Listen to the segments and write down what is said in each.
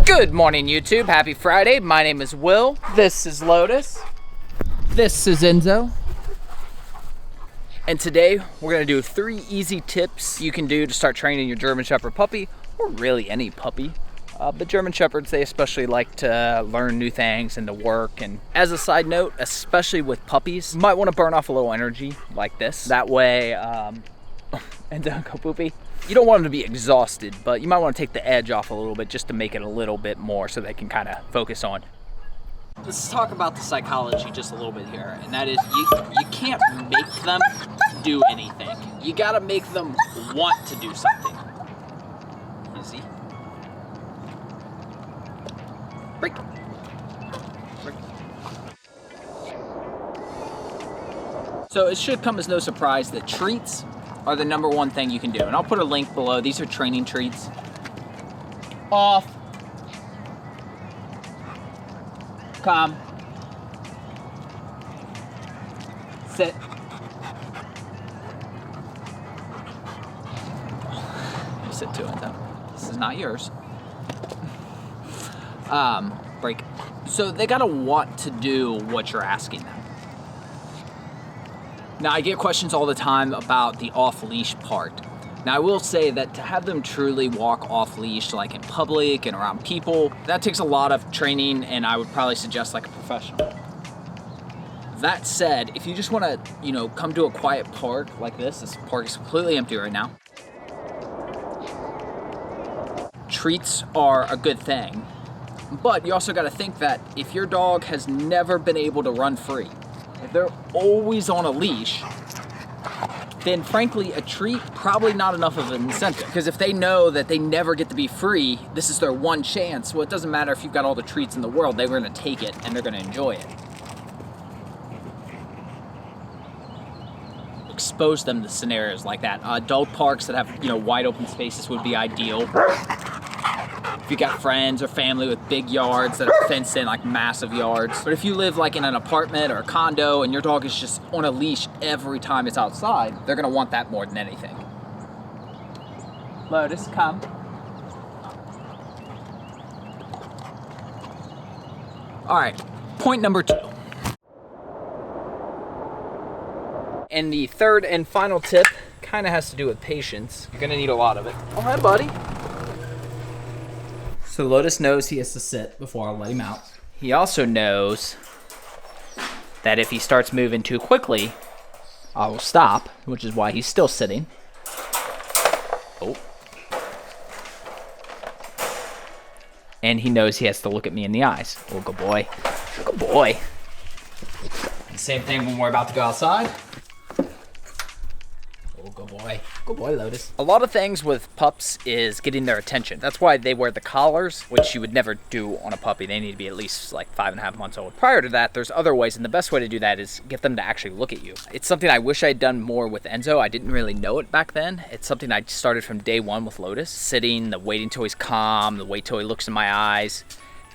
Good morning, YouTube. Happy Friday. My name is Will. This is Lotus. This is Enzo. And today we're going to do 3 easy tips you can do to start training your German Shepherd puppy, or really any puppy. But German Shepherds, they especially like to learn new things and to work. And as a side note, especially with puppies, you might want to burn off a little energy like this. That way, and don't go poopy. You don't want them to be exhausted, but you might want to take the edge off a little bit just to make it a little bit more so they can kind of focus on. Let's talk about the psychology just a little bit here, and that is you can't make them do anything. You gotta make them want to do something. Easy. Break. Break. So it should come as no surprise that treats are the #1 thing you can do. And I'll put a link below. These are training treats. Off. Calm. Sit. You sit to it though. This is not yours. Break. So they gotta want to do what you're asking them. Now, I get questions all the time about the off-leash part. Now, I will say that to have them truly walk off-leash, like in public and around people, that takes a lot of training, and I would probably suggest like a professional. That said, if you just want to, come to a quiet park like this park is completely empty right now. Treats are a good thing, but you also got to think that if your dog has never been able to run free, if they're always on a leash, then frankly, a treat, probably not enough of an incentive. Because if they know that they never get to be free, this is their one chance, well, it doesn't matter if you've got all the treats in the world, they're gonna take it and they're gonna enjoy it. Expose them to scenarios like that. Adult parks that have, wide open spaces would be ideal. If you got friends or family with big yards that are fenced in, like massive yards. But if you live like in an apartment or a condo and your dog is just on a leash every time it's outside, they're gonna want that more than anything. Lotus, come. All right, point number 2. And the third and final tip kind of has to do with patience. You're gonna need a lot of it. Oh, hi, buddy. So Lotus knows he has to sit before I'll let him out. He also knows that if he starts moving too quickly, I will stop, which is why he's still sitting. Oh. And he knows he has to look at me in the eyes. Oh, good boy. Good boy. And same thing when we're about to go outside. Oh, good boy. Good boy, Lotus. A lot of things with pups is getting their attention. That's why they wear the collars, which you would never do on a puppy. They need to be at least like 5.5 months old. Prior to that, there's other ways, and the best way to do that is get them to actually look at you. It's something I wish I'd done more with Enzo. I didn't really know it back then. It's something I started from day 1 with Lotus. Sitting, the waiting till he's calm, the wait till he looks in my eyes.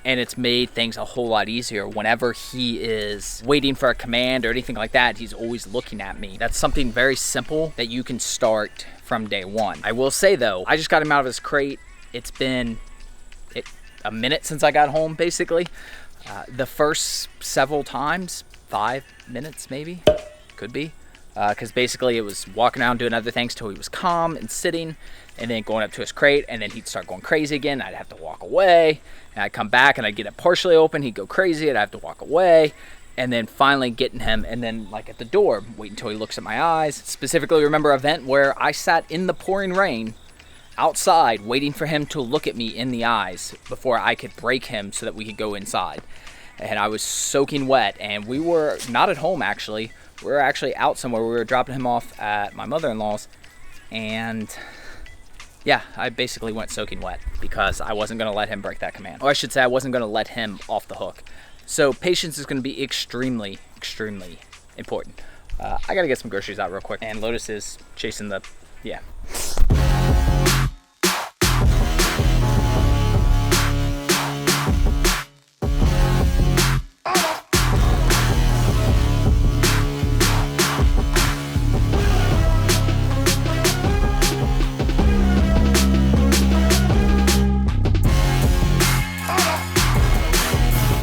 And it's made things a whole lot easier. Whenever he is waiting for a command or anything like that, he's always looking at me. That's something very simple that you can start from day 1. I will say though, I just got him out of his crate. It's been a minute since I got home, basically. The first several times, 5 minutes maybe, could be. Because basically it was walking around doing other things till he was calm and sitting, and then going up to his crate, and then he'd start going crazy again. I'd have to walk away, and I'd come back and I'd get it partially open. He'd go crazy, and I'd have to walk away, and then finally getting him, and then like at the door, wait until he looks at my eyes. Specifically remember an event where I sat in the pouring rain outside waiting for him to look at me in the eyes before I could break him so that we could go inside. And I was soaking wet, and we were not at home actually. We were actually out somewhere. We were dropping him off at my mother-in-law's, and yeah, I basically went soaking wet because I wasn't going to let him break that command. Or I should say I wasn't going to let him off the hook. So patience is going to be extremely, extremely important. I got to get some groceries out real quick, and Lotus is chasing the, yeah.